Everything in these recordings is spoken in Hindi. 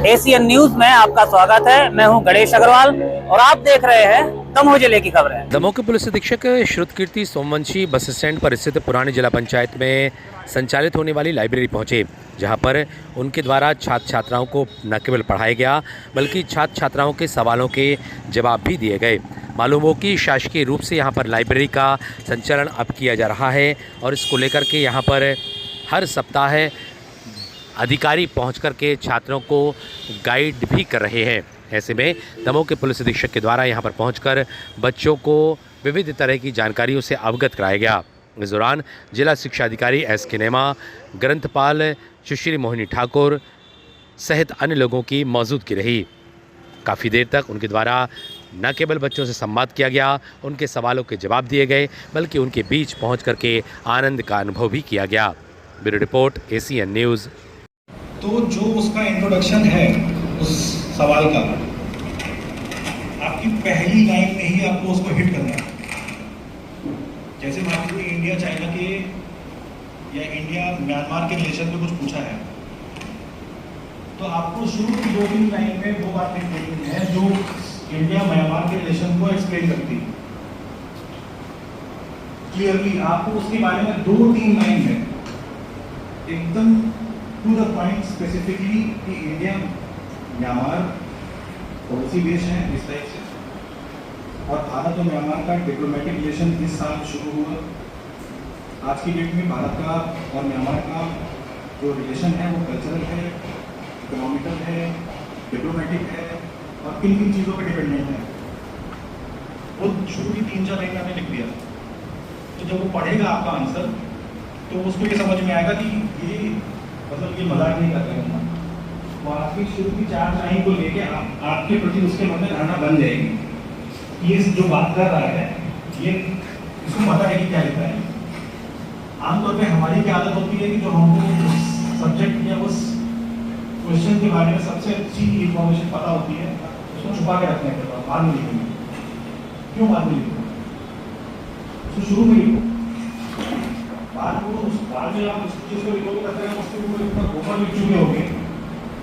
एशियन न्यूज में आपका स्वागत है। मैं हूं गणेश अग्रवाल और आप देख रहे हैं दमोह जिले की खबरें। दमोह के पुलिस अधीक्षक श्रुतकीर्ति सोमवंशी बस स्टैंड पर स्थित पुरानी जिला पंचायत में संचालित होने वाली लाइब्रेरी पहुंचे, जहां पर उनके द्वारा छात्र छात्राओं को न केवल पढ़ाया गया बल्कि छात्र छात्राओं के सवालों के जवाब भी दिए गए। मालूम हो कि शासकीय रूप से यहां पर लाइब्रेरी का संचालन अब किया जा रहा है और इसको लेकर के यहां पर हर सप्ताह अधिकारी पहुँच कर के छात्रों को गाइड भी कर रहे हैं। ऐसे में दमोह के पुलिस अधीक्षक के द्वारा यहां पर पहुंचकर बच्चों को विविध तरह की जानकारियों से अवगत कराया गया। इस दौरान जिला शिक्षा अधिकारी एस.के. नेमा, ग्रंथपाल सुश्री मोहिनी ठाकुर सहित अन्य लोगों की मौजूदगी रही। काफ़ी देर तक उनके द्वारा न केवल बच्चों से संवाद किया गया, उनके सवालों के जवाब दिए गए, बल्कि उनके बीच पहुँच करके आनंद का अनुभव भी किया गया। Bureau report, Asian news. तो जो उसका इंट्रोडक्शन है उस सवाल का, आपकी पहली लाइन में ही आपको उसको हिट करना है। जैसे मान लीजिए इंडिया चाइना के या इंडिया म्यांमार के रिलेशन में कुछ पूछा है, तो आपको शुरू की 2-3 लाइन में वो बात लिख देनी है जो इंडिया म्यांमार के रिलेशन को एक्सप्लेन करती है क्लियरली। आपको उसके बारे में 2-3 लाइन में एकदम टू द पॉइंट स्पेसिफिकली कि इंडिया म्यांमार पड़ोसी देश है इस टाइप से, और भारत और म्यांमार का डिप्लोमेटिक रिलेशन इस साल शुरू हुआ। आज की डेट में भारत का और म्यांमार का जो रिलेशन है वो कल्चरल है, इकोनॉमिकल है, डिप्लोमेटिक है और किन किन चीज़ों पर डिपेंडेंट है, वो शुरू की 3-4 लाइन आपने लिख दिया। तो जब वो पढ़ेगा आपका आंसर तो उसको ये समझ में आएगा कि ये मतलब ये मजाक नहीं कर रहे हैं। वो आपकी शुरू की 4 लाइन को लेके आपके प्रति उसके मन में धारणा बन जाएगी। ये जो बात कर रहा है ये इसको पता है कि क्या लिखा है। आमतौर पे हमारी क्या आदत होती है कि जो हमको सब्जेक्ट या उस क्वेश्चन के बारे में सबसे अच्छी इंफॉर्मेशन पता होती है उसको छुपा के रखने के बाद बाद में लिखेंगे। क्यों बाद में लिखो? उसको शुरू में लिखो, बाद में आप उस चीज को लिखोगे तब तक उसके ऊपर इतना गोबर लिख चुके होंगे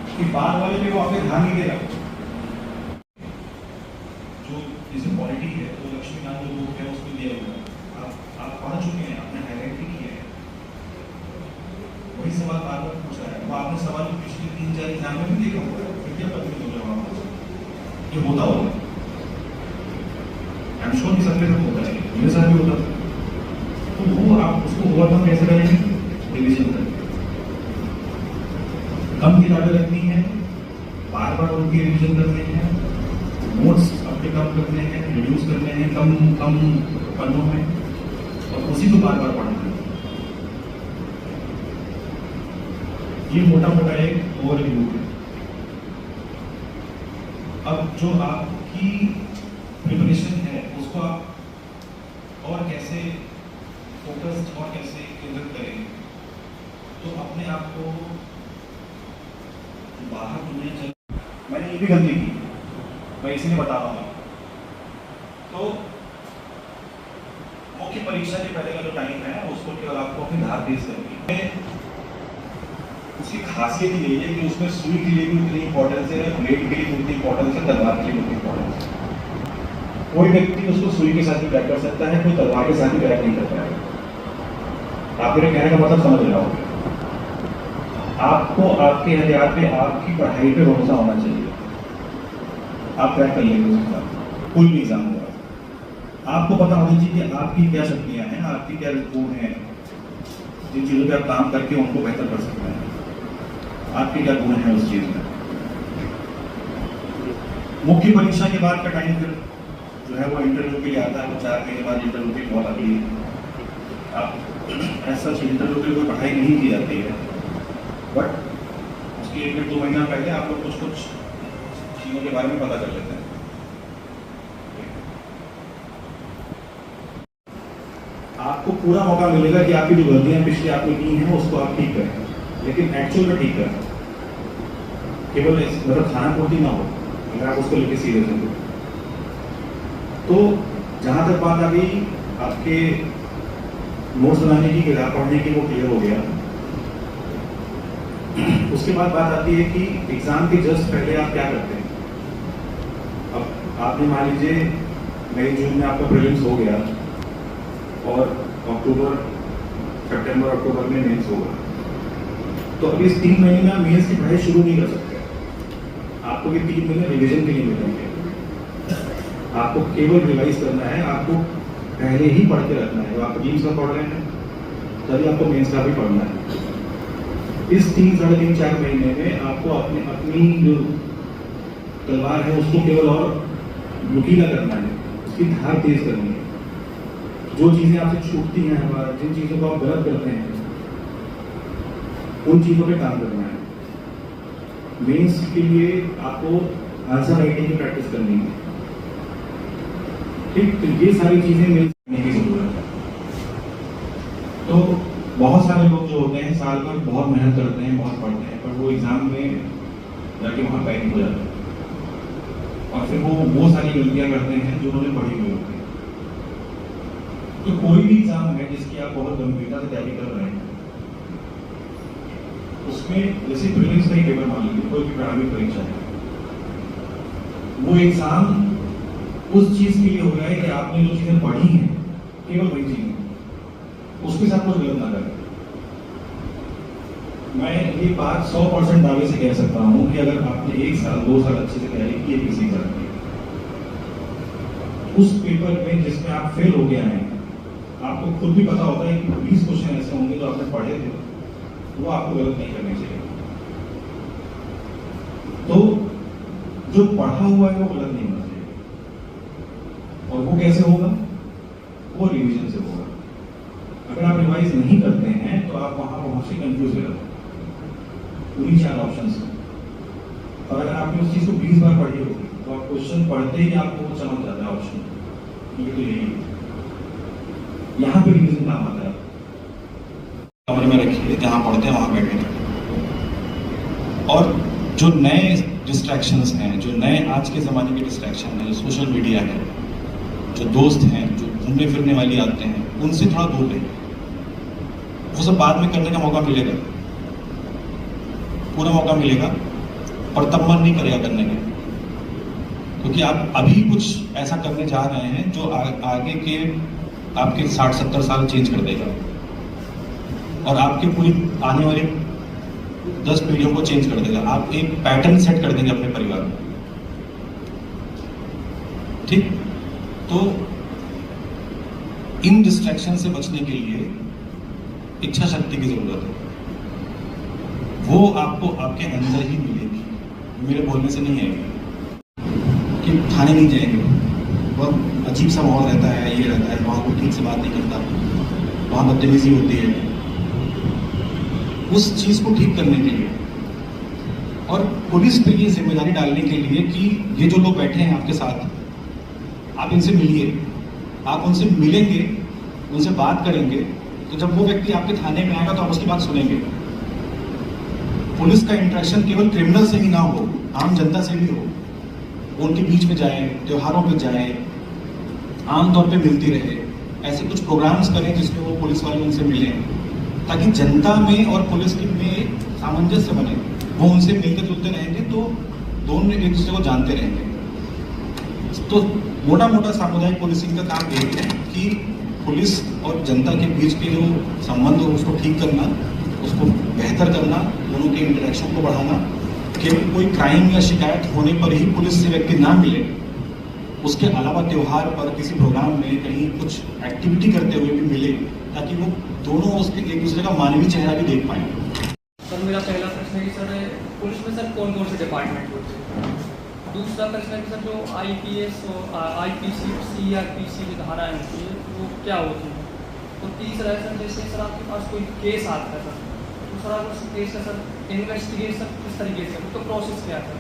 कि बाद वाले पे वो आपके ध्यान नहीं देगा। जो जैसे पॉलिटी है तो लक्ष्मी नाम जो बुक है उसमें दिया हुआ है, आप पढ़ चुके हैं, आपने हाईलाइट भी किया है, वही सवाल बार बार पूछा है। तो आपने सवाल पिछले 3-4 एग्जाम में भी देखा होगा, फिर क्या पता नहीं जवाब ये होता होगा। आई एम श्योर कि सबके साथ होता है, मेरे साथ भी होता है। तो वो आप उसको ओवरकम कैसे करेंगे? रिविजन करेंगे, कम किताबें रखनी है, बार बार उनकी रिविजन करने हैं, नोट्स अपने कम करने हैं, रिड्यूस करने हैं कम पन्नों में, और उसी को बार बार पढ़ना है। ये मोटा मोटा एक ओवरव्यू है। अब जो आपकी प्रिपरेशन है उसको आप और कैसे फोकस और कैसे केंद्रित करेंगे, तो अपने आप को बाहर दुनिया चल। मैंने ये भी गलती की, मैं इसीलिए बता रहा हूँ। तो मुख्य परीक्षा के पहले का जो टाइम है उसको केवल आपको अपनी धार तेज करनी है। उसकी खासियत ये है कि उसमें सुई के लिए भी उतनी इंपॉर्टेंस है, ब्लेड के लिए उतनी इंपॉर्टेंस है, तलवार के लिए उतनी इंपॉर्टेंस है। कोई व्यक्ति उसको सुई के साथ भी क्रैक कर सकता है, कोई तलवार के साथ भी क्रैक नहीं कर पाएगा। आप मेरे कहने का मतलब समझ रहे हो? आपको आपके हथियार पे, आपकी पढ़ाई पे भरोसा होना चाहिए। आप क्रैक कर लेंगे उसके साथ, कोई भी एग्जाम होगा। आपको पता होना चाहिए कि आपकी क्या शक्तियाँ हैं, आपकी क्या गुण हैं, जिन चीज़ों पे आप काम करके उनको बेहतर कर सकते हैं, आपके क्या गुण हैं उस चीज़ में। मुख्य परीक्षा के बाद का टाइम फिर जो है वो इंटरव्यू के लिए आता है। वो 4 महीने बाद इंटरव्यू की बहुत आती है। आप ऐसा इंटरव्यू के लिए कोई पढ़ाई नहीं की जाती है, बट उसके 1-2 महीना पहले आप लोग कुछ चीज़ों के बारे में पता कर लेते हैं। आपको पूरा मौका मिलेगा कि आपकी जो गलतियां पिछले आपने की हैं उसको आप ठीक करें, लेकिन एक्चुअल में ठीक करें। केवल मतलब खाना पूर्ति ना हो अगर आप उसको लेके सीरियस हैं। तो जहाँ तक बात आ गई आपके नोट्स बनाने की, किताब पढ़ने की, वो क्लियर हो गया। उसके बाद बात आती है कि एग्ज़ाम के जस्ट पहले आप क्या करते हैं। अब आपने मान लीजिए मई जून में आपका प्रीलिम्स हो गया और सितंबर अक्टूबर में मेंस होगा, तो अभी इस 3 महीने में आप मेंस की पढ़ाई शुरू नहीं कर सकते। आपको ये 3 महीने रिवीजन के लिए मिलेंगे। आपको केवल रिवाइज करना है, आपको पहले ही पढ़ के रखना है। तो आप जीन्स का पढ़ रहे हैं तभी आपको मेंस का भी पढ़ना है। इस 3, साढ़े 3, 4 महीने में आपको अपनी जो तलवार है उसको केवल और नुकीला करना है, उसकी धार तेज करनी है। जो चीज़ें आपसे छूटती हैं हर बार, जिन चीज़ों को आप गलत करते हैं, उन चीज़ों पे काम करना है। मेंस के लिए आपको आंसर राइटिंग की प्रैक्टिस करनी है। ठीक, तो ये सारी चीज़ें मेंस करने की जरूरत है। तो बहुत सारे लोग जो होते हैं साल भर बहुत मेहनत करते हैं, बहुत पढ़ते हैं, पर वो एग्ज़ाम में जाके वहाँ पैनिक हो जाते हैं और फिर वो सारी गलतियाँ करते हैं जो उन्होंने पढ़ी हुई होती है। तो कोई भी एग्ज़ाम है जिसकी आप बहुत गंभीरता से तैयारी कर रहे हैं, उसमें जैसे प्रीलिम्स का ही पेपर मान लीजिए, कोई भी प्रारंभिक परीक्षा है, वो एग्ज़ाम उस चीज़ के लिए हो रहा है कि आपने जो चीज़ें पढ़ी हैं केवल वही चीज़ें, उसके साथ कुछ गलत ना करें। मैं ये बात 100% दावे से कह सकता हूँ कि अगर आपने 1 साल 2 साल अच्छे से तैयारी की है किसी एग्जाम की, उस पेपर में जिसमें आप फेल हो गए हैं, आपको खुद भी पता होता है कि 20 क्वेश्चन ऐसे होंगे जो आपने पढ़े थे, वो आपको गलत नहीं करने चाहिए। तो जो पढ़ा हुआ है वो गलत नहीं होना चाहिए। और वो कैसे होगा? वो रिवीजन से होगा। अगर आप रिवाइज नहीं करते हैं तो आप वहां बहुत से कंफ्यूज हो जाते हैं उन्हीं 4 ऑप्शन से। और अगर आपने उस चीज को 20 बार पढ़ी होगी तो आप क्वेश्चन पढ़ते ही आपको वो समझ जाता है ऑप्शन, ये तो यही है। यहाँ पे रिवीजन काम आता है। कमरे में रखिए, जहाँ पढ़ते हैं वहाँ बैठे रखिए। और जो नए डिस्ट्रैक्शंस हैं, जो नए आज के ज़माने के डिस्ट्रैक्शन हैं, जो सोशल मीडिया है, जो दोस्त हैं, जो घूमने फिरने वाली आते हैं, उनसे थोड़ा दूर रहिए। वो सब बाद में करने का मौका मिलेगा, पूरा मौका मिलेगा, पर तब मन नहीं करेगा करने का, क्योंकि आप अभी कुछ ऐसा करने जा रहे हैं जो आगे के आपके 60-70 साल चेंज कर देगा और आपकी पूरी आने वाली 10 पीढ़ियों को चेंज कर देगा। आप एक पैटर्न सेट कर देंगे अपने परिवार में। ठीक, तो इन डिस्ट्रैक्शन से बचने के लिए इच्छा शक्ति की जरूरत है। वो आपको आपके अंदर ही मिलेगी, मेरे बोलने से नहीं आएगी। कि थाने नहीं जाएंगे, बहुत अजीब सा माहौल रहता है, ये रहता है, वहाँ कोई ठीक से बात नहीं करता, वहाँ बदतमीजी होती है। उस चीज़ को ठीक करने के लिए और पुलिस पे ये जिम्मेदारी डालने के लिए कि ये जो लोग बैठे हैं आपके साथ, आप इनसे मिलिए, आप उनसे मिलेंगे, उनसे बात करेंगे, तो जब वो व्यक्ति आपके थाने में आएगा तो आप उसकी बात सुनेंगे। पुलिस का इंटरेक्शन केवल क्रिमिनल से ही ना हो, आम जनता से भी हो। उनके बीच में जाए, त्योहारों पे जाए, आमतौर पे मिलती रहे, ऐसे कुछ प्रोग्राम्स करें जिसमें वो पुलिस वाले उनसे मिलें, ताकि जनता में और पुलिस में सामंजस्य बने। वो उनसे मिलते जुलते रहेंगे तो दोनों एक दूसरे को जानते रहेंगे। तो मोटा मोटा सामुदायिक पुलिसिंग का काम यही है कि पुलिस और जनता के बीच के जो संबंध हो उसको ठीक करना, उसको बेहतर करना, दोनों के इंटरेक्शन को बढ़ाना। केवल कोई क्राइम या शिकायत होने पर ही पुलिस से व्यक्ति ना मिले, उसके अलावा त्यौहार पर किसी प्रोग्राम में कहीं कुछ एक्टिविटी करते हुए भी मिले, ताकि वो दोनों उसके एक दूसरे का मानवीय चेहरा भी देख पाएँ। सर मेरा पहला प्रश्न है कि सर पुलिस में सर कौन कौन से डिपार्टमेंट होते हैं? दूसरा प्रश्न है कि सर जो IPS और IPC CRPC की धाराएँ होती है वो क्या होती है? और तीसरा है सर जैसे सर आपके पास कोई केस आता है सर, तो सर आप उस केस का सर इन्वेस्टिगेशन किस तरीके से, तो प्रोसेस क्या है?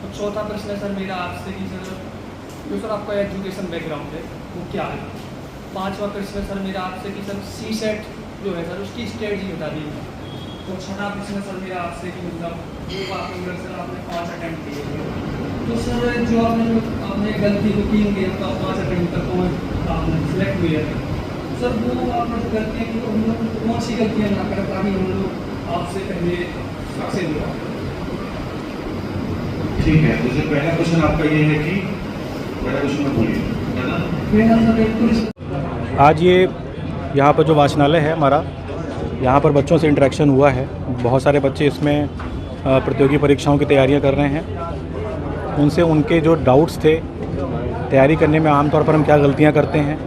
और चौथा प्रश्न है सर मेरा आपसे कि सर जो सर आपका एजुकेशन बैकग्राउंड है वो क्या है? पाँचवा प्रश्न है सर मेरा आपसे कि सर CSET जो है सर उसकी स्ट्रेटजी बता दीजिए। तो छठा प्रश्न है सर मेरा आपसे कि मतलब वो आपने सर आपने 5 अटेम्प्ट किए थे, तो सर जो आपने गलती को 3 के 5 अटेम्प्ट तक आपने सिलेक्ट हुए हैं, सर वो आपने जो गलतियाँ की तो हम लोग कौन सी गलतियाँ ना करें ताकि हम लोग आपसे पहले सबसे बुरा। ठीक है, जैसे पहला क्वेश्चन आपका ये है कि पहला क्वेश्चन में बोलिए, है ना? मेरा सर एक पुलिस आज ये यहाँ पर जो वाचनालय है हमारा, यहाँ पर बच्चों से इंटरेक्शन हुआ है। बहुत सारे बच्चे इसमें प्रतियोगी परीक्षाओं की तैयारियाँ कर रहे हैं। उनसे उनके जो डाउट्स थे, तैयारी करने में आमतौर पर हम क्या गलतियाँ करते हैं,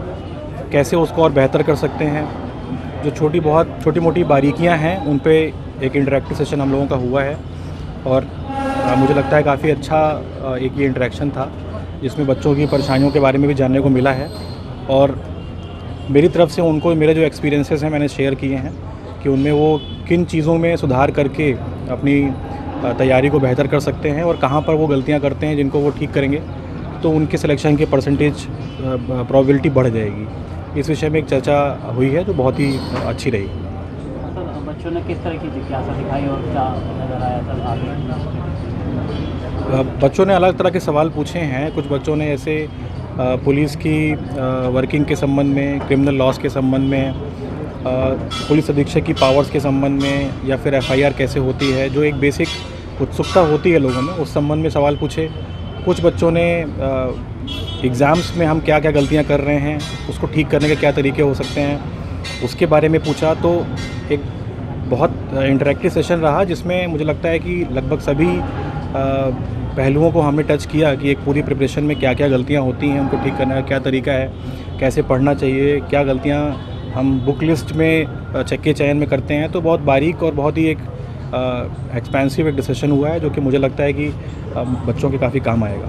कैसे उसको और बेहतर कर सकते हैं, जो छोटी मोटी बारीकियाँ हैं, उन पे एक इंटरेक्टिव सेशन हम लोगों का हुआ है। और मुझे लगता है काफ़ी अच्छा एक ये इंटरेक्शन था, जिसमें बच्चों की परेशानियों के बारे में भी जानने को मिला है। और मेरी तरफ से उनको मेरे जो एक्सपीरियंसेस हैं मैंने शेयर किए हैं कि उनमें वो किन चीज़ों में सुधार करके अपनी तैयारी को बेहतर कर सकते हैं और कहाँ पर वो गलतियाँ करते हैं जिनको वो ठीक करेंगे तो उनके सिलेक्शन की परसेंटेज प्रोबेबिलिटी बढ़ जाएगी। इस विषय में एक चर्चा हुई है जो बहुत ही अच्छी रही। सर बच्चों ने किस तरह की जिज्ञासा दिखाई और क्या नज़र आया सर आगे? बच्चों ने अलग तरह के सवाल पूछे हैं। कुछ बच्चों ने ऐसे पुलिस की वर्किंग के संबंध में, क्रिमिनल लॉस के संबंध में, पुलिस अधीक्षक की पावर्स के संबंध में, या फिर एफआईआर कैसे होती है, जो एक बेसिक उत्सुकता होती है लोगों में, उस संबंध में सवाल पूछे। कुछ बच्चों ने एग्ज़ाम्स में हम क्या क्या गलतियां कर रहे हैं, उसको ठीक करने के क्या तरीके हो सकते हैं, उसके बारे में पूछा। तो एक बहुत इंटरेक्टिव सेशन रहा जिसमें मुझे लगता है कि लगभग सभी पहलुओं को हमने टच किया कि एक पूरी प्रिपरेशन में क्या क्या गलतियां होती हैं, उनको ठीक करने का क्या तरीका है, कैसे पढ़ना चाहिए, क्या गलतियां हम बुक लिस्ट में चक्के चयन में करते हैं। तो बहुत बारीक और बहुत ही एक एक्सपेंसिव एक डिसीजन हुआ है जो कि मुझे लगता है कि बच्चों के काफ़ी काम आएगा।